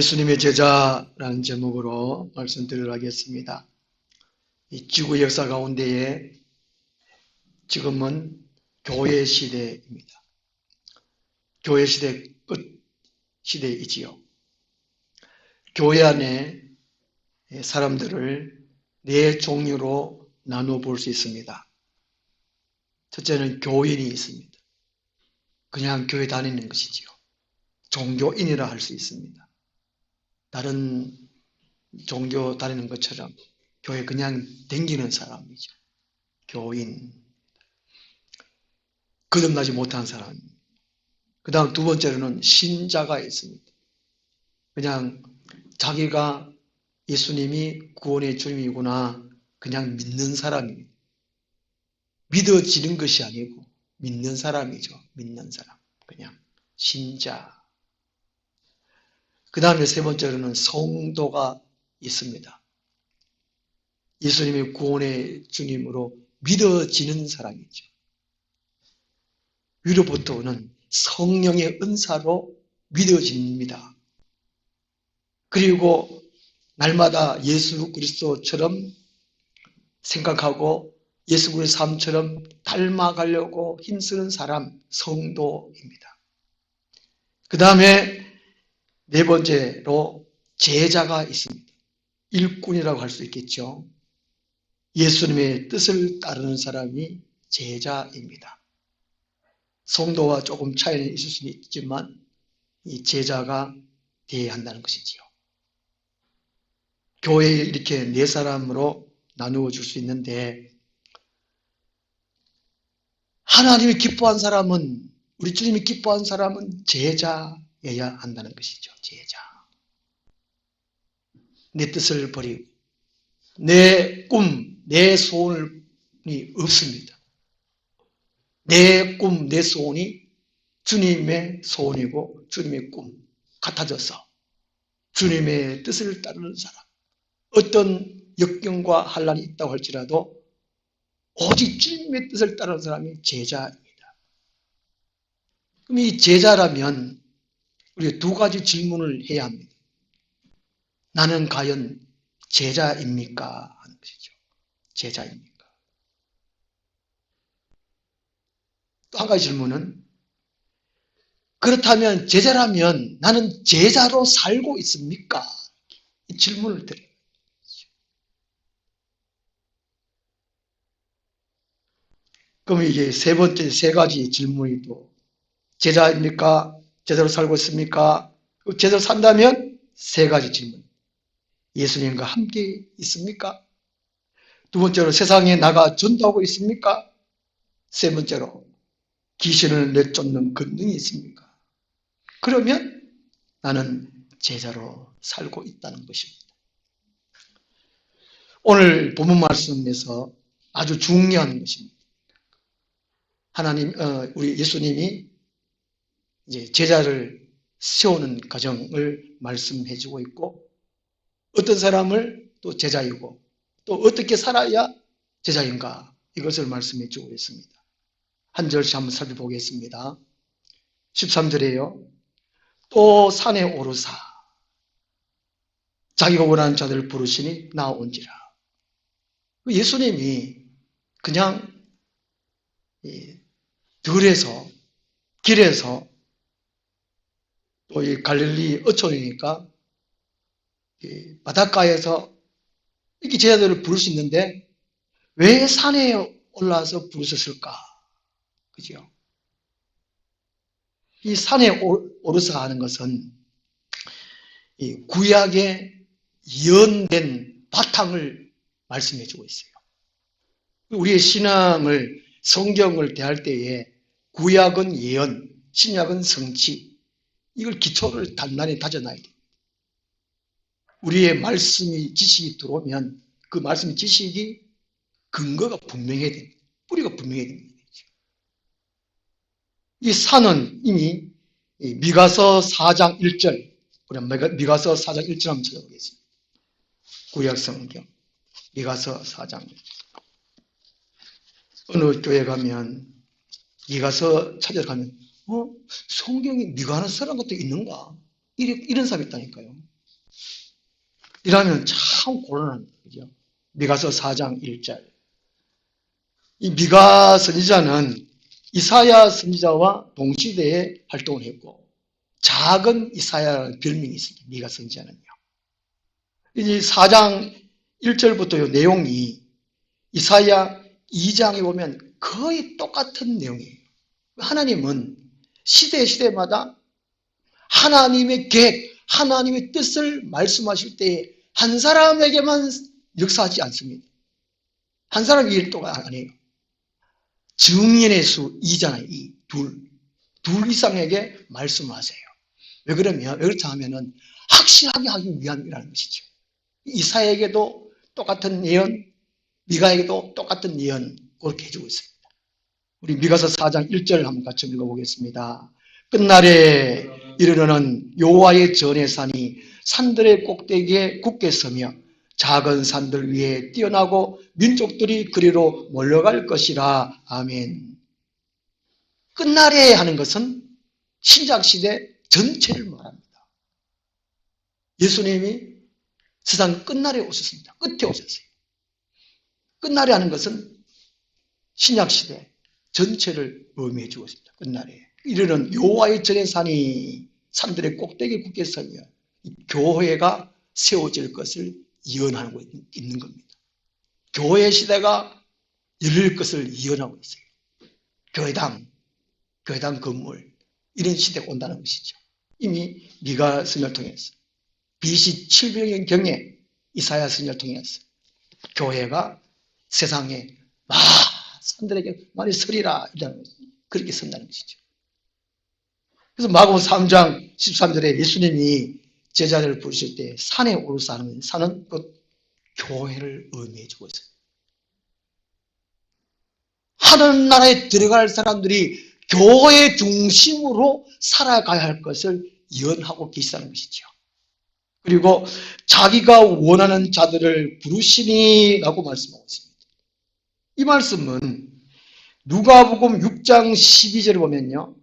예수님의 제자라는 제목으로 말씀드리도록 하겠습니다. 이 지구 역사 가운데에 지금은 교회 시대입니다. 교회 시대 끝 시대이지요. 교회 안에 사람들을 네 종류로 나누어 볼 수 있습니다. 첫째는 교인이 있습니다. 그냥 교회 다니는 것이지요. 종교인이라 할 수 있습니다. 다른 종교 다니는 것처럼 교회 그냥 댕기는 사람이죠. 교인. 거듭나지 못한 사람. 그 다음 두 번째로는 신자가 있습니다. 그냥 자기가 예수님이 구원의 주님이구나 그냥 믿는 사람입니다. 믿어지는 것이 아니고 믿는 사람이죠. 믿는 사람. 그냥 신자. 그 다음에 세 번째로는 성도가 있습니다. 예수님이 구원의 주님으로 믿어지는 사람이죠. 위로부터는 성령의 은사로 믿어집니다. 그리고 날마다 예수 그리스도처럼 생각하고 예수 그리스도의 삶처럼 닮아가려고 힘쓰는 사람, 성도입니다. 그 다음에 네 번째로 제자가 있습니다. 일꾼이라고 할 수 있겠죠. 예수님의 뜻을 따르는 사람이 제자입니다. 성도와 조금 차이는 있을 수는 있지만 이 제자가 되어야 한다는 것이지요. 교회에 이렇게 네 사람으로 나누어 줄 수 있는데 하나님이 기뻐한 사람은 우리 주님이 기뻐한 사람은 제자여야 한다는 것이죠. 제자. 내 뜻을 버리고 내 꿈, 내 소원이 없습니다. 내 꿈, 내 소원이 주님의 소원이고 주님의 꿈 같아져서 주님의 뜻을 따르는 사람. 어떤 역경과 환란이 있다고 할지라도 오직 주님의 뜻을 따르는 사람이 제자입니다. 그럼 이 제자라면 우리가 두 가지 질문을 해야 합니다. 나는 과연 제자입니까? 하는 것이죠. 제자입니까? 또 한 가지 질문은 그렇다면 제자라면 나는 제자로 살고 있습니까? 이 질문을 드려요. 그럼 이게 세 번째 세 가지 질문이 또 제자입니까? 제자로 살고 있습니까? 제자로 산다면 세 가지 질문. 예수님과 함께 있습니까? 두 번째로 세상에 나가 전도하고 있습니까? 세 번째로 귀신을 내쫓는 권능이 있습니까? 그러면 나는 제자로 살고 있다는 것입니다. 오늘 본문 말씀에서 아주 중요한 것입니다. 우리 예수님이 이제 제자를 세우는 과정을 말씀해 주고 있고 어떤 사람을 또 제자이고 또 어떻게 살아야 제자인가 이것을 말씀해 주고 있습니다. 한 절씩 한번 살펴보겠습니다. 13절에요. 또 산에 오르사 자기가 원하는 자들을 부르시니 나온지라. 예수님이 그냥 들에서 길에서 또 이 갈릴리 어촌이니까 바닷가에서 이렇게 제자들을 부를 수 있는데 왜 산에 올라와서 부르셨을까? 그죠? 이 산에 오르사 하는 것은 이 구약의 예언된 바탕을 말씀해 주고 있어요. 우리의 신앙을 성경을 대할 때에 구약은 예언, 신약은 성취 이걸 기초를 단단히 다져놔야 돼요. 우리의 말씀이 지식이 들어오면 그 말씀의 지식이 근거가 분명해야 됩니다. 뿌리가 분명해야 됩니다. 이 산은 이미 미가서 4장 1절 우리 미가서 4장 1절 한번 찾아보겠습니다. 구약 성경 미가서 4장 어느 교회 가면 미가서 찾아가면 성경이 미가서라는 것도 있는가? 이런 사람이 있다니까요. 이러면 참 곤란한 거죠. 미가서 4장 1절. 이 미가 선지자는 이사야 선지자와 동시대에 활동을 했고, 작은 이사야라는 별명이 있습니다. 미가 선지자는요. 이 4장 1절부터 이 내용이 이사야 2장에 보면 거의 똑같은 내용이에요. 하나님은 시대마다 하나님의 계획, 하나님의 뜻을 말씀하실 때 한 사람에게만 역사하지 않습니다. 한 사람이 일도가 아니에요. 증인의 수 2잖아요. 둘 이상에게 말씀하세요. 왜 그렇다 하면은 확실하게 하기 위함이라는 것이죠. 이사야에게도 똑같은 예언, 미가에게도 똑같은 예언, 그렇게 해주고 있습니다. 우리 미가서 4장 1절 한번 같이 읽어보겠습니다. 끝날에 이르러는 여호와의 전의 산이 산들의 꼭대기에 굳게 서며 작은 산들 위에 뛰어나고 민족들이 그리로 몰려갈 것이라. 아멘. 끝날에 하는 것은 신약시대 전체를 말합니다. 예수님이 세상 끝날에 오셨습니다. 끝에 오셨어요. 끝날에 하는 것은 신약시대 전체를 의미해 주고 있습니다. 끝날에 이르는 여호와의 전의 산이 산들의 꼭대기에 굳게 서며 교회가 세워질 것을 예언하고 있는 겁니다. 교회 시대가 열릴 것을 예언하고 있어요. 교회당 건물, 이런 시대가 온다는 것이죠. 이미 미가 선지자를 통해서 BC 700년경에 이사야 선지자를 통해서 교회가 세상에 산들에게 많이 서리라, 그렇게 선다는 것이죠. 그래서 마가복음 3장 13절에 예수님이 제자들을 부르실 때 산에 오르사 하는 산은 그 교회를 의미해 주고 있어요. 하늘나라에 들어갈 사람들이 교회 중심으로 살아가야 할 것을 예언하고 계시다는 것이죠. 그리고 자기가 원하는 자들을 부르시니라고 말씀하고 있습니다. 이 말씀은 누가복음 6장 12절을 보면요,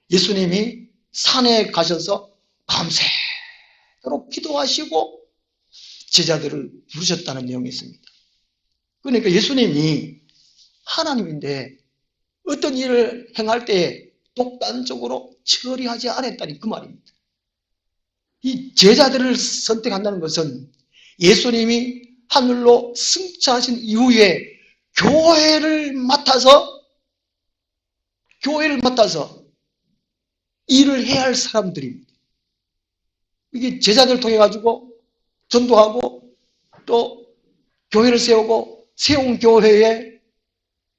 예수님이 산에 가셔서 밤새도록 기도하시고 제자들을 부르셨다는 내용이 있습니다. 그러니까 예수님이 하나님인데 어떤 일을 행할 때 독단적으로 처리하지 않았다니 그 말입니다. 이 제자들을 선택한다는 것은 예수님이 하늘로 승천하신 이후에 교회를 맡아서 일을 해야 할 사람들입니다. 이게 제자들을 통해 가지고 전도하고 또 교회를 세우고 세운 교회에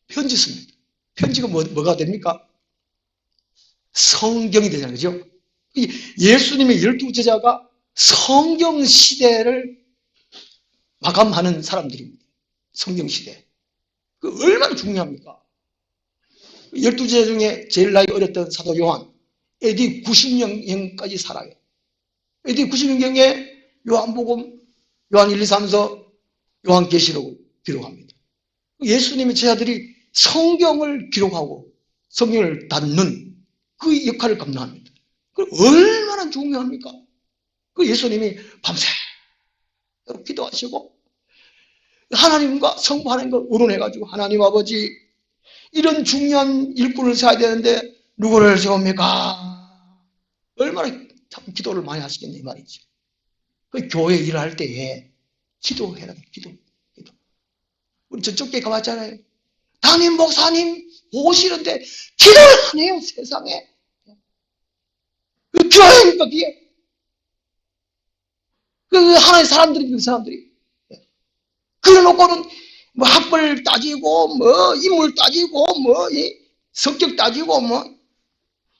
편지 씁니다. 편지가 뭐가 됩니까? 성경이 되잖아요. 그죠? 예수님의 12제자가 성경 시대를 마감하는 사람들입니다. 성경 시대. 그 얼마나 중요합니까? 12제자 중에 제일 나이 어렸던 사도 요한, AD 90년경까지 살아요. AD 90년경에 요한복음, 요한 1, 2, 3서, 요한계시록을 기록합니다. 예수님의 제자들이 성경을 기록하고 성경을 닫는 그 역할을 감당합니다. 얼마나 중요합니까? 그 예수님이 밤새 기도하시고 하나님과 성부 하나님과 의논해가지고 하나님 아버지, 이런 중요한 일꾼을 세워야 되는데 누구를 세웁니까? 얼마나 참 기도를 많이 하시겠니 말이죠. 그 교회 일을 할 때에 기도해라. 기도. 우리 저쪽 교회 가봤잖아요. 담임 목사님 오시는데 기도를 안 해요, 세상에. 그 교회입니까, 그게? 그 하나의 사람들이. 그래놓고는 뭐 학벌 따지고, 뭐 인물 따지고, 뭐 성격 따지고, 뭐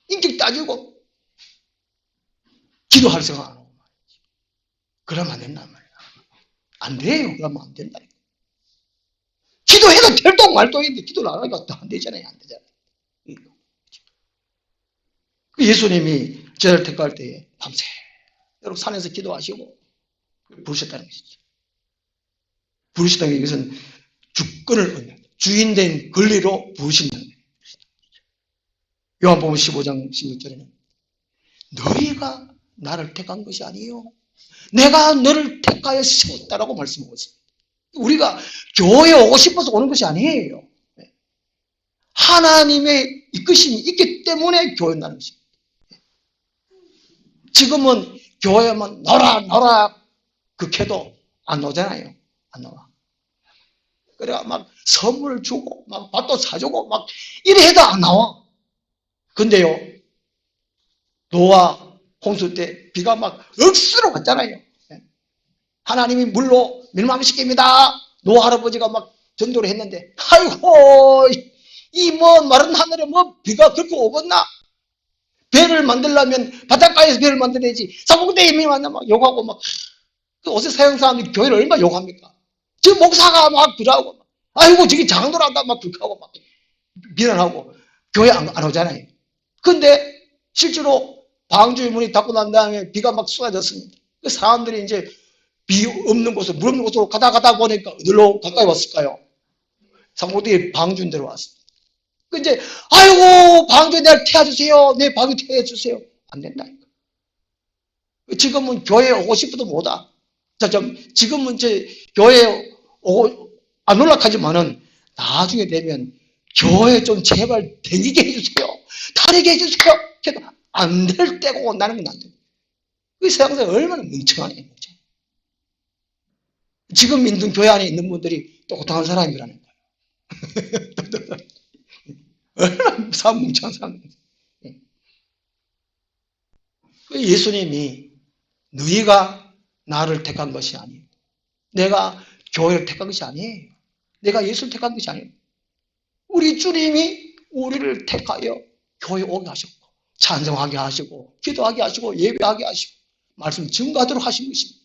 인격 따지고, 기도할 생각 안 하고 말이지. 그러면 안 된단 말이야. 안 돼요. 그러면 안 된다. 기도해도 될 똥 말 똥인데 기도를 안 하니까 안 되잖아요. 안 되잖아요. 예수님이 제자를 택할 때에 밤새도록 산에서 기도하시고 부르셨다는 것이죠. 부르셨다는 것은 주권을 얻는, 주인된 권리로 부르신다는 것이죠. 요한복음 15장 16절에는 너희가 나를 택한 것이 아니요 내가 너를 택하여 세웠다라고 말씀하고 있습니다. 우리가 교회에 오고 싶어서 오는 것이 아니에요. 하나님의 이끄심이 있기 때문에 교회 나는 것입니다. 지금은 교회만 너라 극해도 안 오잖아요. 안 나와. 그래 막 선물 주고 막 밥도 사주고 막 이래 해도 안 나와. 근데요, 노아 홍수 때 비가 막 억수로 왔잖아요. 하나님이 물로 멸망시킵니다. 노아 할아버지가 막 전도를 했는데, 아이고, 이 뭐 마른 하늘에 뭐 비가 그렇게 오겠나? 배를 만들려면 바닷가에서 배를 만들어야지. 사복대에 힘이 왔나 막 욕하고 막. 그 어제 서양 사람들이 교회를 얼마나 욕합니까? 저 목사가 막 그러고, 아이고, 저기 장로란다 막 그렇게 하고 막 비난하고 교회 안 오잖아요. 근데 실제로 방주의 문이 닫고 난 다음에 비가 막 쏟아졌습니다. 그 사람들이 이제 비 없는 곳으로, 물 없는 곳으로 가다 보니까 어디로 가까이 왔을까요? 상고대에 방주인 데로 왔습니다. 그 이제, 아이고, 방주에 내가 태워주세요. 내 방주 태워주세요. 안 된다니까. 지금은 교회에 오고 싶어도 못 와. 지금은 이제 교회에 오고, 안 올라가지만은 나중에 되면 교회 좀 제발 다니게 해주세요. 다니게 해주세요. 안 될 때고 온다는 건 안 돼. 그 세상에서 얼마나 멍청하냐. 지금 믿는 교회 안에 있는 분들이 똑똑한 사람이라는 거예요. 얼마나 멍청한 사람입니다. 예수님이 너희가 나를 택한 것이 아니에요. 내가 교회를 택한 것이 아니에요. 내가 예수를 택한 것이 아니에요. 우리 주님이 우리를 택하여 교회 오게 하셨고, 찬송하게 하시고, 기도하게 하시고, 예배하게 하시고, 말씀 증거하도록 하신 것입니다.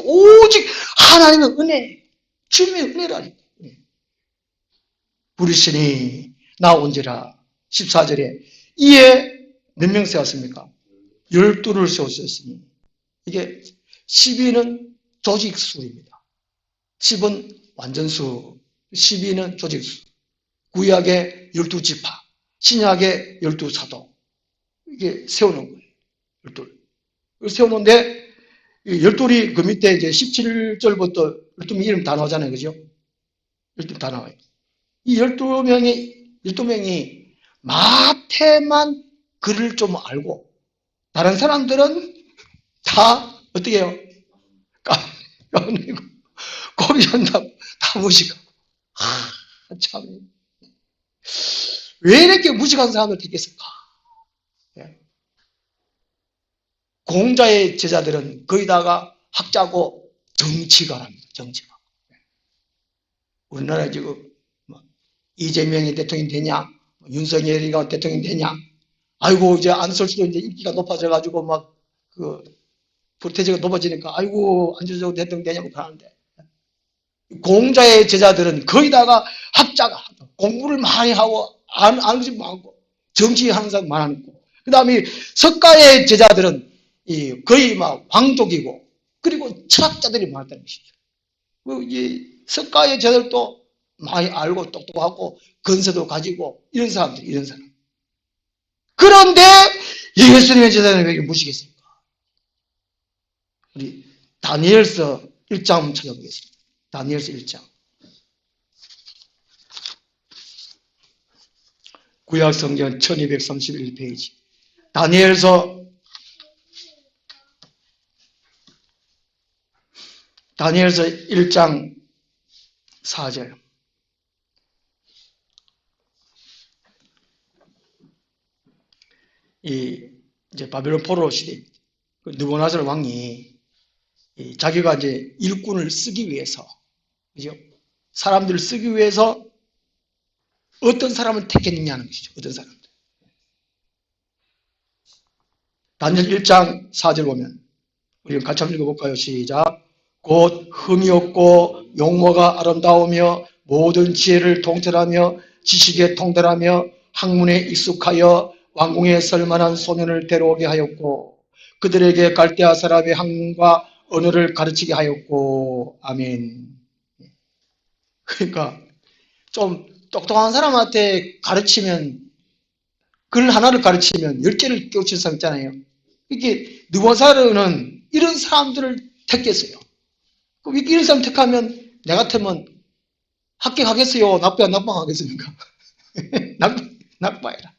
오직 하나님의 은혜, 주님의 은혜라니까. 부르시니 나온지라. 14절에 이에 몇 명 세웠습니까? 12를 세우셨으니, 이게 12는 조직수입니다. 10은 완전수, 12는 조직수. 구약의 12지파, 신약의 12사도. 이게 세우는 거예요. 12. 세우는데, 12이 그 밑에 이제 17절부터 12명 이름 다 나오잖아요. 그죠? 12 다 나와요. 이 12명이 마태만 글을 좀 알고, 다른 사람들은 다 어떻게 해요? 까내고 고비 한다고 다 무식하고. 참. 왜 이렇게 무식한 사람을 택했을까? 공자의 제자들은 거기다가 학자고 정치가랍니다. 정치가. 우리나라에 지금 이재명이 대통령이 되냐, 윤석열이가 대통령이 되냐, 아이고 이제 안철수도 이제 인기가 높아져가지고 막 그 불태제가 높아지니까 아이고 안철수 대통령 되냐고 그러는데, 공자의 제자들은 거기다가 학자가 공부를 많이 하고 아는 것이 많고 정치하는 사람 많고, 그 다음에 석가의 제자들은 거의 막 왕족이고, 그리고 철학자들이 많았다는 것이죠. 이 석가의 제자들도 많이 알고 똑똑하고 건세도 가지고 이런 사람들, 이런 사람. 그런데 예수님의 제자는 왜 이렇게 무시겠습니까? 우리 다니엘서 1장 한번 찾아보겠습니다. 다니엘서 1장. 구약성경 1231페이지. 다니엘서 1장 4절. 이제 바벨론 포로 시대, 느부갓네살 왕이 자기가 이제 일꾼을 쓰기 위해서, 그죠? 사람들을 쓰기 위해서 어떤 사람을 택했느냐는 것이죠. 어떤 사람들. 다니엘 1장 4절 보면, 우리 같이 한번 읽어볼까요? 시작. 곧 흠이 없고 용모가 아름다우며 모든 지혜를 통틀하며 지식에 통달하며 학문에 익숙하여 왕궁에 설만한 소년을 데려오게 하였고, 그들에게 갈대아 사람의 학문과 언어를 가르치게 하였고. 아멘. 그러니까 좀 똑똑한 사람한테 가르치면, 글 하나를 가르치면 10개를 깨우칠 수 있잖아요. 이게 느부갓네살은 이런 사람들을 택했어요. 그럼 이런 사람 택하면 내 같으면 합격하겠어요? 낙방하겠습니까? 낙방해라.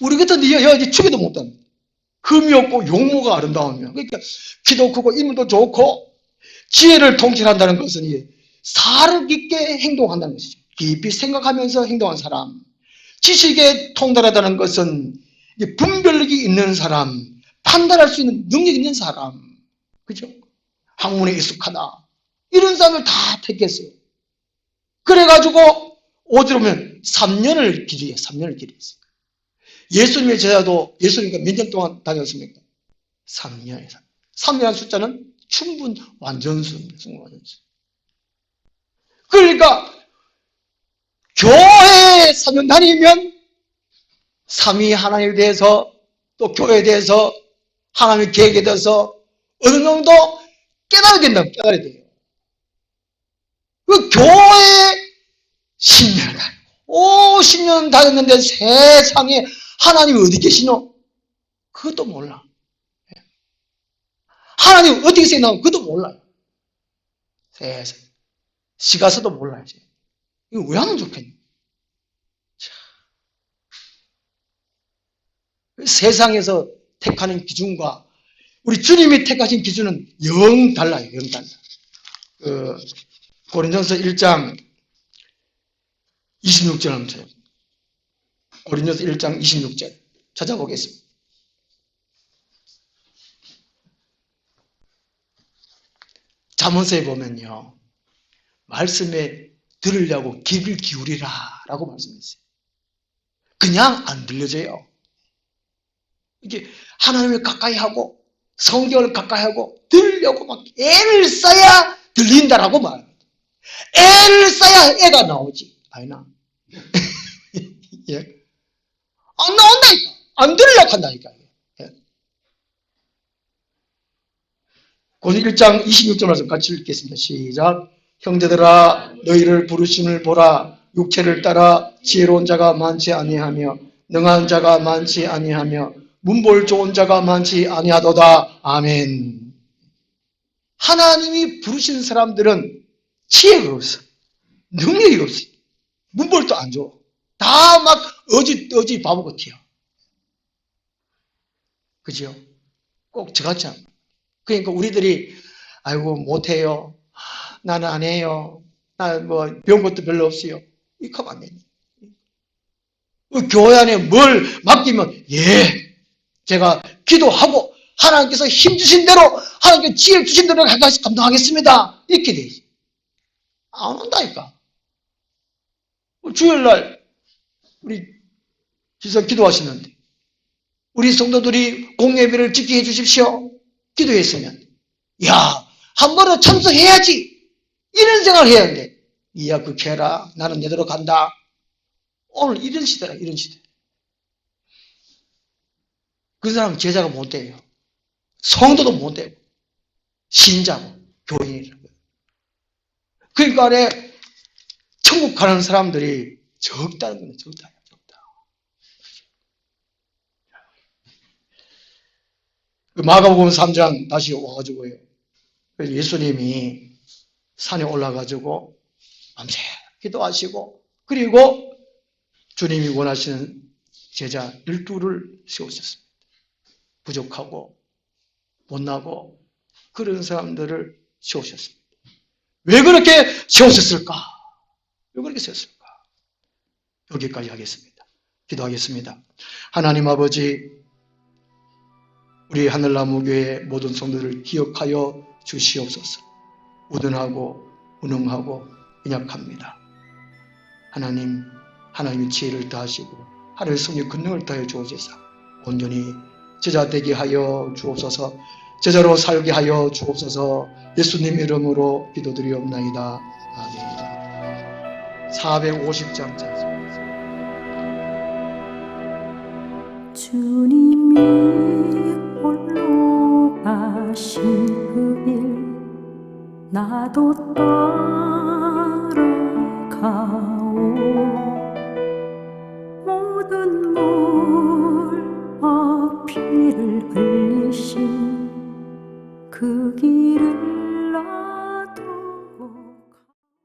우리 같은 여자지 죽여도 못한다. 흠이 없고 용모가 아름다우며, 그러니까 키도 크고 인물도 좋고 지혜를 통치한다는 것은 사를 깊게 행동한다는 것이죠. 깊이 생각하면서 행동한 사람. 지식에 통달하다는 것은 분별력이 있는 사람, 판단할 수 있는 능력이 있는 사람, 그죠? 학문에 익숙하다. 이런 사람을 다 택했어요. 그래가지고 5절 보면 3년을 기리해요. 3년을 기리했어요. 예수님의 제자도 예수님과 몇 년 동안 다녔습니까? 3년. 3년이라는 숫자는 충분 완전수입니다. 충분 완전수. 그러니까 교회에 3년 다니면 삼위 하나님에 대해서 또 교회에 대해서 하나님의 계획에 대해서 어느 정도 깨달아야 된다. 깨달아야 돼요. 그 교회에 10년, 50년 다녔는데 세상에 하나님이 어디 계시노? 그것도 몰라. 하나님 어떻게 생각하고 그것도 몰라요. 세상. 시가서도 몰라요. 이거 왜 하면 좋겠니? 세상에서 택하는 기준과 우리 주님이 택하신 기준은 영 달라요. 영 달라. 고린도전서 1장 26절 한번 쳐요. 고린도전서 1장 26절 찾아보겠습니다. 잠언서에 보면요. 말씀에 들으려고 귀를 기울이라 라고 말씀했어요. 그냥 안 들려져요. 이게 하나님을 가까이 하고 성경을 가까이 하고 들으려고 막 애를 써야 들린다라고 말합니다. 애를 써야 애가 나오지. 아니나. 예. 안 나온다니까. 안 들으려고 한다니까. 예. 고린도 1장 26절 말씀 같이 읽겠습니다. 시작. 형제들아 너희를 부르심을 보라. 육체를 따라 지혜로운 자가 많지 아니하며 능한 자가 많지 아니하며 문볼 좋은 자가 많지 아니하도다. 아멘. 하나님이 부르신 사람들은 지혜가 없어. 능력이 없어. 문볼도 안 줘. 다 막 어지 바보 같아요. 그죠? 꼭 저같지 않아. 그러니까 우리들이 아이고 못해요. 나는 안 해요. 나 뭐 배운 것도 별로 없어요. 이거 하면 안 되니. 교회 안에 뭘 맡기면 예. 제가 기도하고 하나님께서 힘 주신 대로 하나님께 지혜 주신 대로 감당하겠습니다. 이렇게 되지. 안 온다니까. 주일날 우리 지서 기도하시는데 우리 성도들이 공예배를 지키게 해주십시오. 기도했으면 야, 한 번은 참석해야지. 이런 생각을 해야 하는데 이야 그렇게 해라. 나는 내대로 간다. 오늘 이런 시대라. 이런 시대. 그 사람은 제자가 못 돼요. 성도도 못 돼요. 신자고 교인이라고. 그러니까 안에 천국 가는 사람들이 적다는 거예요. 적다. 마가복음 3장 다시 와가지고요. 예수님이 산에 올라가지고 밤새 기도하시고 그리고 주님이 원하시는 제자 12를 세우셨습니다. 부족하고 못나고 그런 사람들을 세우셨습니다. 왜 그렇게 세우셨을까? 왜 그렇게 세웠을까? 여기까지 하겠습니다. 기도하겠습니다. 하나님 아버지, 우리 하늘나무교회 모든 성도를 기억하여 주시옵소서. 우둔하고 무능하고 연약합니다. 하나님, 하나님의 지혜를 다하시고 하나님의 성령 권능을 다하여 주옵소서. 온전히 제자 되게 하여 주옵소서. 제자로 살게 하여 주옵소서. 예수님 이름으로 기도드리옵나이다. 아멘. 450장 찬송입니다. 주님이 홀로 가신 그 길 나도 따라가오. 모든 물 앞이 피를 흘리신 그 길은